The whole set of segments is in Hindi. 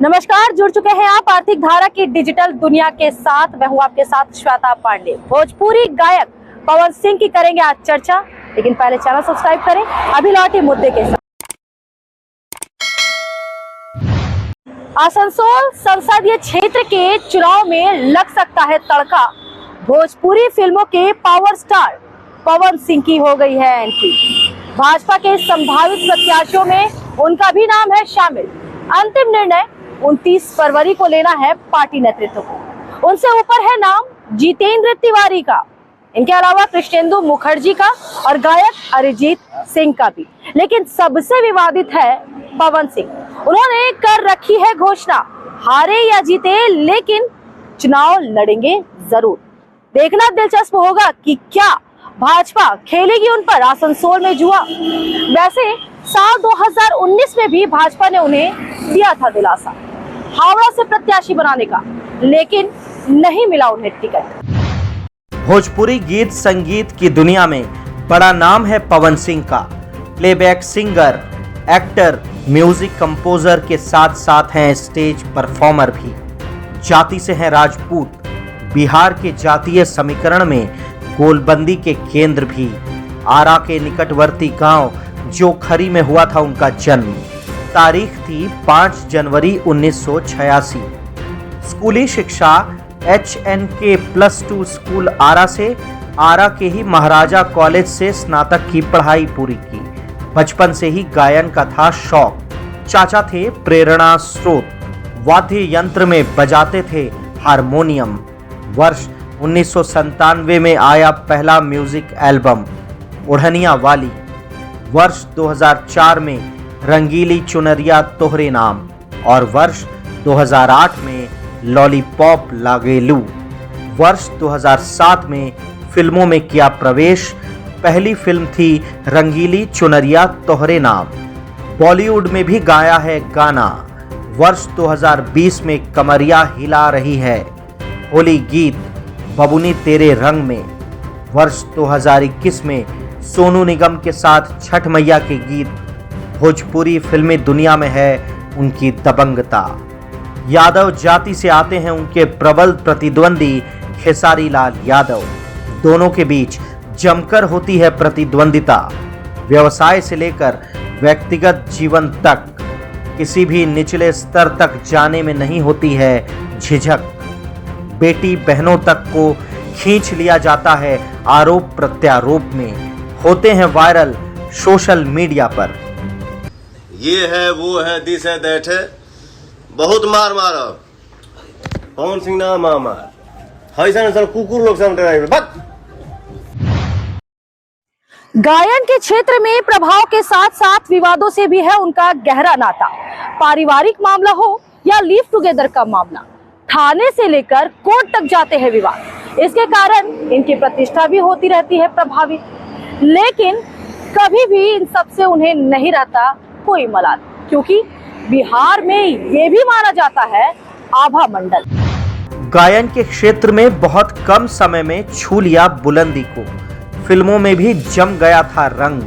नमस्कार, जुड़ चुके हैं आप आर्थिक धारा की डिजिटल दुनिया के साथ। मैं हूं आपके साथ श्वेता पांडे। भोजपुरी गायक पवन सिंह की करेंगे आज चर्चा, लेकिन पहले चैनल सब्सक्राइब करें। अभी लौटे मुद्दे के साथ। आसनसोल संसदीय क्षेत्र के चुनाव में लग सकता है तड़का। भोजपुरी फिल्मों के पावर स्टार पवन सिंह की हो गई है एंट्री। भाजपा के संभावित प्रत्याशियों में उनका भी नाम है शामिल। अंतिम निर्णय 29 फरवरी को लेना है पार्टी नेतृत्व को। उनसे ऊपर है नाम जितेंद्र तिवारी का, इनके अलावा कृष्णेंदु मुखर्जी का और गायक अरिजीत सिंह का भी। लेकिन सबसे विवादित है पवन सिंह। उन्होंने कर रखी है घोषणा, हारे या जीते लेकिन चुनाव लड़ेंगे जरूर। देखना दिलचस्प होगा कि क्या भाजपा खेलेगी उन पर आसनसोल में जुआ। वैसे साल 2019 में भी भाजपा ने उन्हें दिया था दिलासा हावड़ा से प्रत्याशी बनाने का, लेकिन नहीं मिला उन्हें टिकट। भोजपुरी गीत संगीत की दुनिया में बड़ा नाम है पवन सिंह का। Playback singer, actor, music composer के साथ साथ हैं स्टेज परफॉर्मर भी। जाति से हैं राजपूत। बिहार के जातीय समीकरण में गोलबंदी के केंद्र भी। आरा के निकटवर्ती गांव जोखरी में हुआ था उनका जन्म। तारीख थी 5 जनवरी 1986। स्कूली शिक्षा HNK+2 स्कूल आरा से, आरा के ही महाराजा कॉलेज से स्नातक की पढ़ाई पूरी की। बचपन से ही गायन का था शौक। चाचा थे प्रेरणा स्रोत। वाद्य यंत्र में बजाते थे हारमोनियम। वर्ष 1997 में आया पहला म्यूजिक एल्बम ओढ़निया वाली। वर्ष 2004 में रंगीली चुनरिया तोहरे नाम और वर्ष 2008 में लॉलीपॉप लागेलू। वर्ष 2007 में फिल्मों में किया प्रवेश। पहली फिल्म थी रंगीली चुनरिया तोहरे नाम। बॉलीवुड में भी गाया है गाना। वर्ष 2020 में कमरिया हिला रही है होली गीत बबुनी तेरे रंग में। वर्ष 2021 में सोनू निगम के साथ छठ मैया के गीत। भोजपुरी फिल्मी दुनिया में है उनकी दबंगता। यादव जाति से आते हैं उनके प्रबल प्रतिद्वंदी खेसारी लाल यादव। दोनों के बीच जमकर होती है प्रतिद्वंदिता। व्यवसाय से लेकर व्यक्तिगत जीवन तक किसी भी निचले स्तर तक जाने में नहीं होती है झिझक। बेटी बहनों तक को खींच लिया जाता है आरोप प्रत्यारोप में। होते हैं वायरल सोशल मीडिया पर। ये है वो है दिस है दैट है, बहुत मार मारो पवन सिंह ना मार सर कुकुर लोग गायन के क्षेत्र में प्रभाव के साथ साथ विवादों से भी है उनका गहरा नाता। पारिवारिक मामला हो या लिव टुगेदर का मामला, थाने से लेकर कोर्ट तक जाते हैं विवाद। इसके कारण इनकी प्रतिष्ठा भी होती रहती है प्रभावित। लेकिन कभी भी इन सब से उन्हें नहीं रहता कोई मलाल, क्योंकि बिहार में ये भी माना जाता है आभा मंडल। गायन के क्षेत्र में बहुत कम समय में छू लिया बुलंदी को। फिल्मों में भी जम गया था रंग।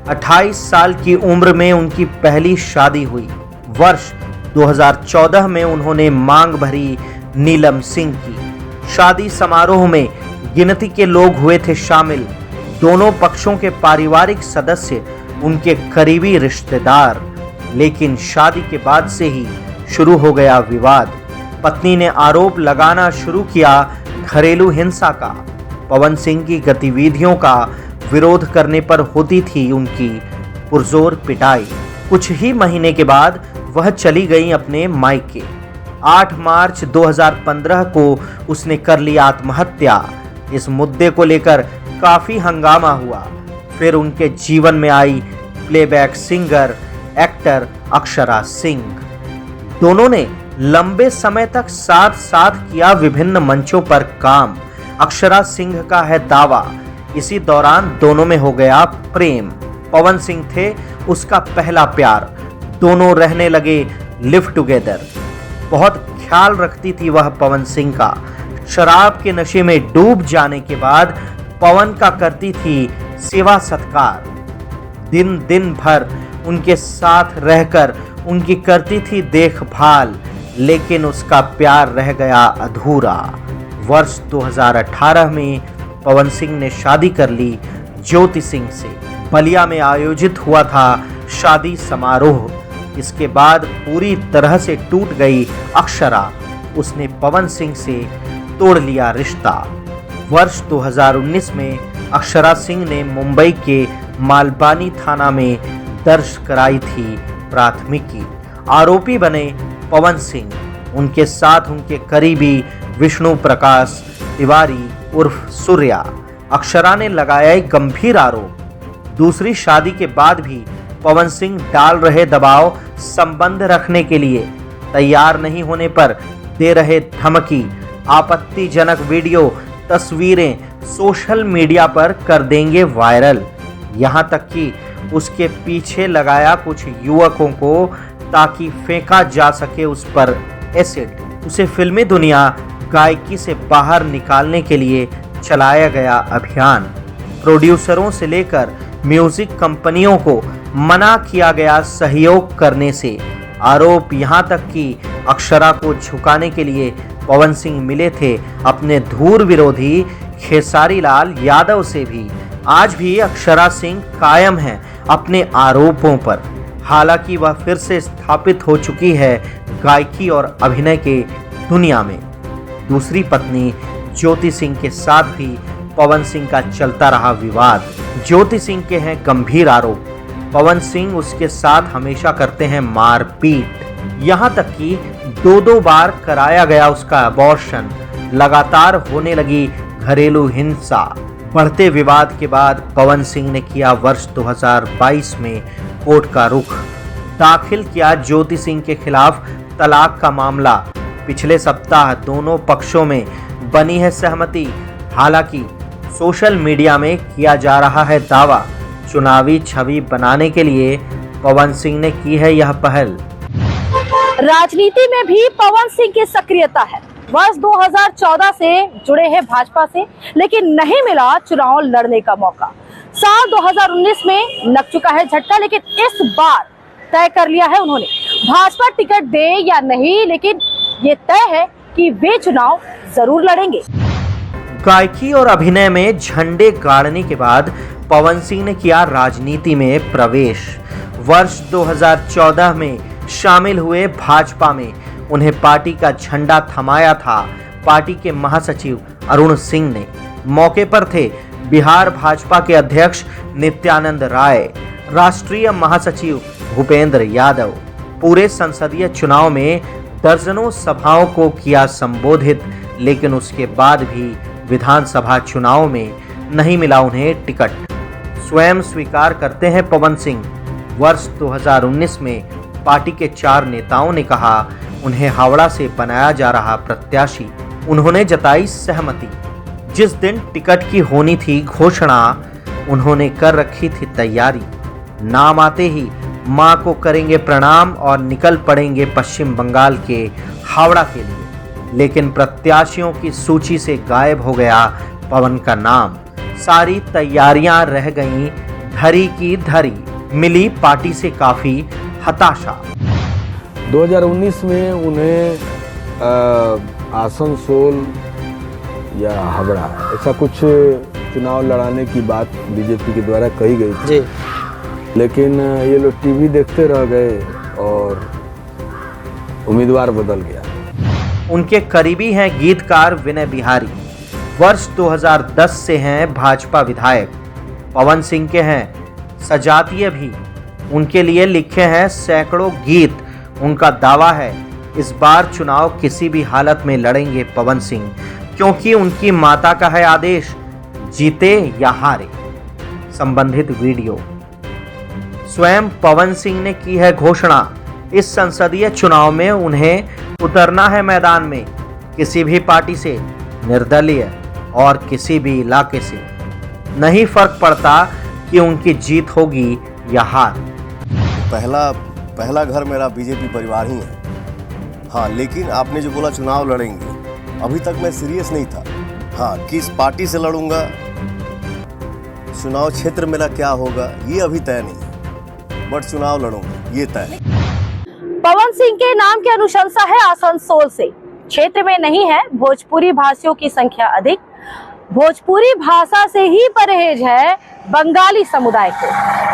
28 साल की उम्र में उनकी पहली शादी हुई। वर्ष 2014 में उन्होंने मांग भरी नीलम सिंह की। शादी समारोह में गिनती के लोग हुए थे शामिल। दोनों पक्षों के पारिवारिक सदस्य, उनके करीबी रिश्तेदार। लेकिन शादी के बाद से ही शुरू हो गया विवाद। पत्नी ने आरोप लगाना शुरू किया घरेलू हिंसा का। पवन सिंह की गतिविधियों का विरोध करने पर होती थी उनकी पुरजोर पिटाई। कुछ ही महीने के बाद वह चली गई अपने मायके। 8 मार्च 2015 को उसने कर ली आत्महत्या। इस मुद्दे को लेकर काफी हंगामा हुआ। फिर उनके जीवन में आई playback singer, actor Akshara Singh. दोनों ने लंबे समय तक साथ साथ किया विभिन्न मंचों पर काम। अक्षरा सिंह का है दावा, इसी दौरान दोनों में हो गया प्रेम। पवन सिंह थे उसका पहला प्यार। दोनों रहने लगे लिव टुगेदर। बहुत ख्याल रखती थी वह पवन सिंह का। शराब के नशे में डूब जाने के बाद पवन का करती थी सेवा सत्कार। दिन दिन भर उनके साथ रहकर उनकी करती थी देखभाल। लेकिन उसका प्यार रह गया अधूरा। वर्ष 2018 में पवन सिंह ने शादी कर ली ज्योति सिंह से। बलिया में आयोजित हुआ था शादी समारोह। इसके बाद पूरी तरह से टूट गई अक्षरा। उसने पवन सिंह से तोड़ लिया रिश्ता। वर्ष 2019 में अक्षरा सिंह ने मुंबई के मालबानी थाना में दर्ज कराई थी प्राथमिकी। आरोपी बने पवन सिंह। उनके साथ उनके करीबी विष्णु प्रकाश तिवारी उर्फ सूर्या। अक्षरा ने लगाया एक गंभीर आरोप। दूसरी शादी के बाद भी पवन सिंह डाल रहे दबाव, संबंध रखने के लिए तैयार नहीं होने पर दे रहे धमकी, आपत्तिजनक वीडियो तस्वीरें सोशल मीडिया पर कर देंगे वायरल। यहाँ तक कि उसके पीछे लगाया कुछ युवकों को ताकि फेंका जा सके उस पर एसिड। उसे फिल्मी दुनिया गायकी से बाहर निकालने के लिए चलाया गया अभियान। प्रोड्यूसरों से लेकर म्यूजिक कंपनियों को मना किया गया सहयोग करने से। आरोप यहाँ तक कि अक्षरा को झुकाने के लिए पवन सिंह मिले थे अपने धूर विरोधी खेसारी लाल यादव से भी। आज भी अक्षरा सिंह कायम है अपने आरोपों पर। हालांकि वह फिर से स्थापित हो चुकी है गायकी और अभिनय के दुनिया में। दूसरी पत्नी ज्योति सिंह के साथ भी पवन सिंह का चलता रहा विवाद। ज्योति सिंह के हैं गंभीर आरोप। पवन सिंह उसके साथ हमेशा करते हैं मारपीट। यहाँ तक कि 2 बार कराया गया उसका अबॉर्शन। लगातार होने लगी घरेलू हिंसा। बढ़ते विवाद के बाद पवन सिंह ने किया वर्ष 2022 में कोर्ट का रुख। दाखिल किया ज्योति सिंह के खिलाफ तलाक का मामला। पिछले सप्ताह दोनों पक्षों में बनी है सहमति। हालांकि सोशल मीडिया में किया जा रहा है दावा। चुनावी छवि बनाने के लिए पवन सिंह ने की है यह पहल। राजनीति में भी पवन सिंह की सक्रियता है। वर्ष 2014 से जुड़े हैं भाजपा से, लेकिन नहीं मिला चुनाव लड़ने का मौका। साल 2019 में लग चुका है झटका, लेकिन इस बार तय कर लिया है उन्होंने भाजपा टिकट दे या नहीं, लेकिन ये तय है कि वे चुनाव जरूर लड़ेंगे। गायकी और अभिनय में झंडे गाड़ने के बाद पवन सिंह ने किया राजनीति में प्रवेश। वर्ष 2014 में शामिल हुए भाजपा में। उन्हें पार्टी का झंडा थमाया था पार्टी के महासचिव अरुण सिंह ने। मौके पर थे बिहार भाजपा के अध्यक्ष नित्यानंद राय, राष्ट्रीय महासचिव भूपेंद्र यादव। पूरे संसदीय चुनाव में दर्जनों सभाओं को किया संबोधित, लेकिन उसके बाद भी विधानसभा चुनाव में नहीं मिला उन्हें टिकट। स्वयं स्वीकार करते हैं पवन सिंह। वर्ष 2019 में पार्टी के 4 नेताओं ने कहा उन्हें हावड़ा से बनाया जा रहा प्रत्याशी। उन्होंने जताई सहमति। जिस दिन टिकट की होनी थी घोषणा, उन्होंने कर रखी थी तैयारी। नाम आते ही मां को करेंगे प्रणाम और निकल पड़ेंगे पश्चिम बंगाल के हावड़ा के लिए। लेकिन प्रत्याशियों की सूची से गायब हो गया पवन का नाम। सारी तैयारियां रह गईं धरी की धरी। मिली पार्टी से काफी हताशा। 2019 में उन्हें आसनसोल या हावड़ा ऐसा कुछ चुनाव लड़ाने की बात बीजेपी के द्वारा कही गई थी, लेकिन ये लोग टीवी देखते रह गए और उम्मीदवार बदल गया। उनके करीबी हैं गीतकार विनय बिहारी। वर्ष 2010 से हैं भाजपा विधायक। पवन सिंह के हैं सजातीय भी। उनके लिए लिखे हैं सैकड़ों गीत। उनका दावा है इस बार चुनाव किसी भी हालत में लड़ेंगे पवन सिंह, क्योंकि उनकी माता का है आदेश, जीते या हारे। संबंधित वीडियो। स्वयं पवन सिंह ने की है घोषणा, इस संसदीय चुनाव में उन्हें उतरना है मैदान में, किसी भी पार्टी से, निर्दलीय और किसी भी इलाके से। नहीं फर्क पड़ता कि उनकी जीत होगी या हार। पहला घर मेरा बीजेपी परिवार ही है। हाँ, लेकिन आपने जो बोला चुनाव लड़ेंगे, अभी तक मैं सीरियस नहीं था। हाँ, किस पार्टी से लड़ूंगा, चुनाव क्षेत्र मेरा क्या होगा, ये अभी तय नहीं है, बट चुनाव लड़ूंगा, ये तय है। पवन सिंह के नाम की अनुशंसा है आसनसोल से। क्षेत्र में नहीं है भोजपुरी भाषियों की संख्या अधिक, भोजपुरी भाषा से ही परहेज है बंगाली समुदाय को।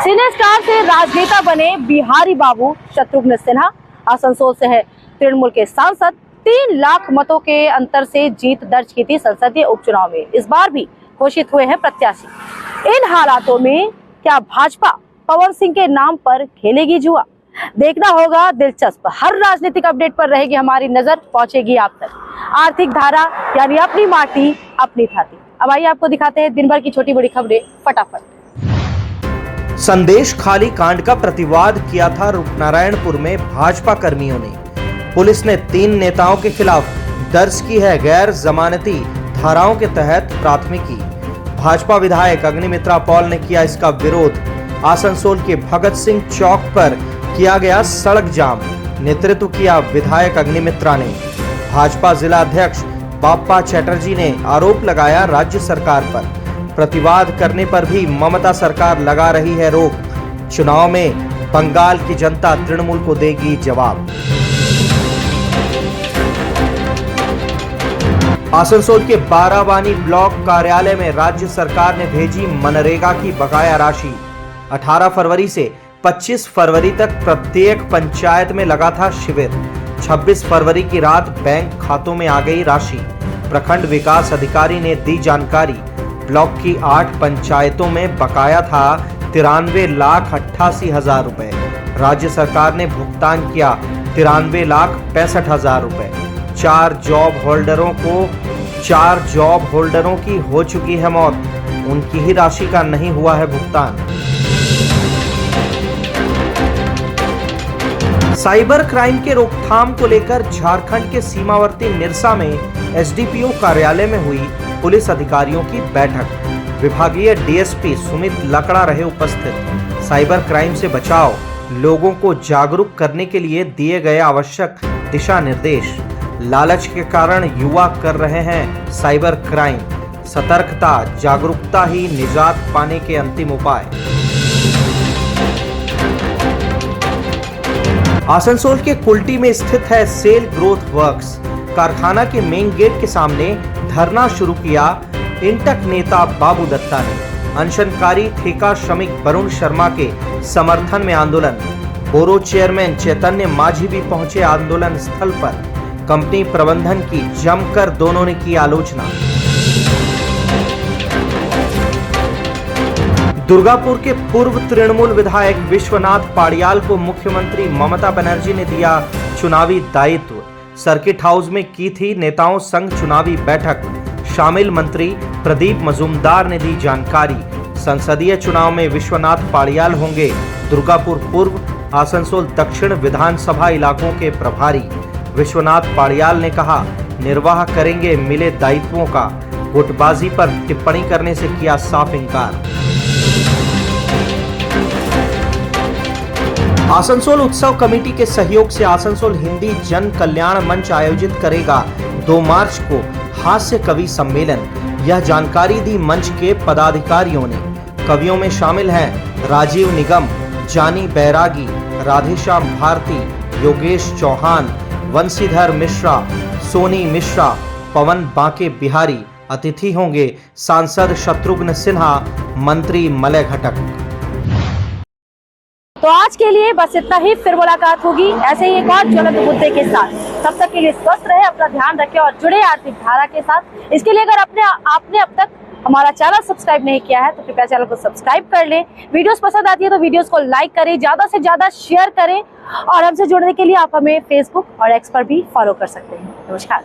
सिने स्टार से राजनेता बने बिहारी बाबू शत्रुघ्न सिन्हा आसनसोल से है तृणमूल के सांसद। 3 लाख मतों के अंतर से जीत दर्ज की थी संसदीय उपचुनाव में। इस बार भी घोषित हुए हैं प्रत्याशी। इन हालातों में क्या भाजपा पवन सिंह के नाम पर खेलेगी जुआ? देखना होगा, दिलचस्प। हर राजनीतिक अपडेट पर रहेगी हमारी नजर, पहुंचेगी आप तक आर्थिक धारा यानी अपनी माटी अपनी थाती। अब आइए आपको दिखाते हैं दिन भर की छोटी बड़ी खबरें फटाफट। संदेश खाली कांड का प्रतिवाद किया था रूपनारायणपुर में भाजपा कर्मियों ने। पुलिस ने 3 नेताओं के खिलाफ दर्ज की है गैर जमानती धाराओं के तहत प्राथमिकी। भाजपा विधायक अग्निमित्रा पॉल ने किया इसका विरोध। आसनसोल के भगत सिंह चौक पर किया गया सड़क जाम, नेतृत्व किया विधायक अग्निमित्रा ने। भाजपा जिला अध्यक्ष बाप्पा चैटर्जी ने आरोप लगाया राज्य सरकार पर। प्रतिवाद करने पर भी ममता सरकार लगा रही है रोक। चुनाव में बंगाल की जनता तृणमूल को देगी जवाब। आसनसोल के बाराबानी ब्लॉक कार्यालय में राज्य सरकार ने भेजी मनरेगा की बकाया राशि। 18 फरवरी से 25 फरवरी तक प्रत्येक पंचायत में लगा था शिविर। 26 फरवरी की रात बैंक खातों में आ गई राशि। प्रखंड विकास अधिकारी ने दी जानकारी। ब्लॉक की 8 पंचायतों में बकाया था 93,88,000 रुपए। राज्य सरकार ने भुगतान किया 93,65,000 रुपए। 4 जॉब होल्डरों की हो चुकी है मौत, उनकी ही राशि का नहीं हुआ है भुगतान। साइबर क्राइम के रोकथाम को लेकर झारखंड के सीमावर्ती निरसा में एसडीपीओ कार्यालय में हुई पुलिस अधिकारियों की बैठक। विभागीय डीएसपी सुमित लकड़ा रहे उपस्थित। साइबर क्राइम से बचाव, लोगों को जागरूक करने के लिए दिए गए आवश्यक दिशा निर्देश। लालच के कारण युवा कर रहे हैं साइबर क्राइम। सतर्कता, जागरूकता ही निजात पाने के अंतिम उपाय। आसनसोल के कुल्टी में स्थित है सेल ग्रोथ वर्क्स। कारखाना के मेन गेट के सामने धरना शुरू किया इंटक नेता बाबू दत्ता ने। अनशनकारी ठेका श्रमिक वरुण शर्मा के समर्थन में आंदोलन। बोरो चेयरमैन चैतन्य माझी भी पहुंचे आंदोलन स्थल पर। कंपनी प्रबंधन की जमकर दोनों ने की आलोचना। दुर्गापुर के पूर्व तृणमूल विधायक विश्वनाथ पाड़ियाल को मुख्यमंत्री ममता बनर्जी ने दिया चुनावी दायित्व। सर्किट हाउस में की थी नेताओं संग चुनावी बैठक। शामिल मंत्री प्रदीप मजूमदार ने दी जानकारी। संसदीय चुनाव में विश्वनाथ पाड़ियाल होंगे दुर्गापुर पूर्व, आसनसोल दक्षिण विधानसभा इलाकों के प्रभारी। विश्वनाथ पाड़ियाल ने कहा, निर्वाह करेंगे मिले दायित्वों का। गुटबाजी पर टिप्पणी करने से किया साफ इंकार। आसनसोल उत्सव कमेटी के सहयोग से आसनसोल हिंदी जन कल्याण मंच आयोजित करेगा 2 मार्च को हास्य कवि सम्मेलन। यह जानकारी दी मंच के पदाधिकारियों ने। कवियों में शामिल हैं राजीव निगम, जानी बैरागी, राधेश्याम भारती, योगेश चौहान, वंशीधर मिश्रा, सोनी मिश्रा, पवन बांके बिहारी। अतिथि होंगे सांसद शत्रुघ्न सिन्हा, मंत्री मलय घटक। तो आज के लिए बस इतना ही। फिर मुलाकात होगी ऐसे ही एक और ज्वलंत मुद्दे के साथ। तब तक के लिए स्वस्थ रहे, अपना ध्यान रखें और जुड़े आर्थिक धारा के साथ। इसके लिए अगर आपने अब तक हमारा चैनल सब्सक्राइब नहीं किया है तो कृपया चैनल को सब्सक्राइब कर लें। वीडियोस पसंद आती है तो वीडियोस को लाइक करें, ज्यादा से ज्यादा शेयर करें और हमसे जुड़ने के लिए आप हमें फेसबुक और एक्स पर भी फॉलो कर सकते हैं। नमस्कार।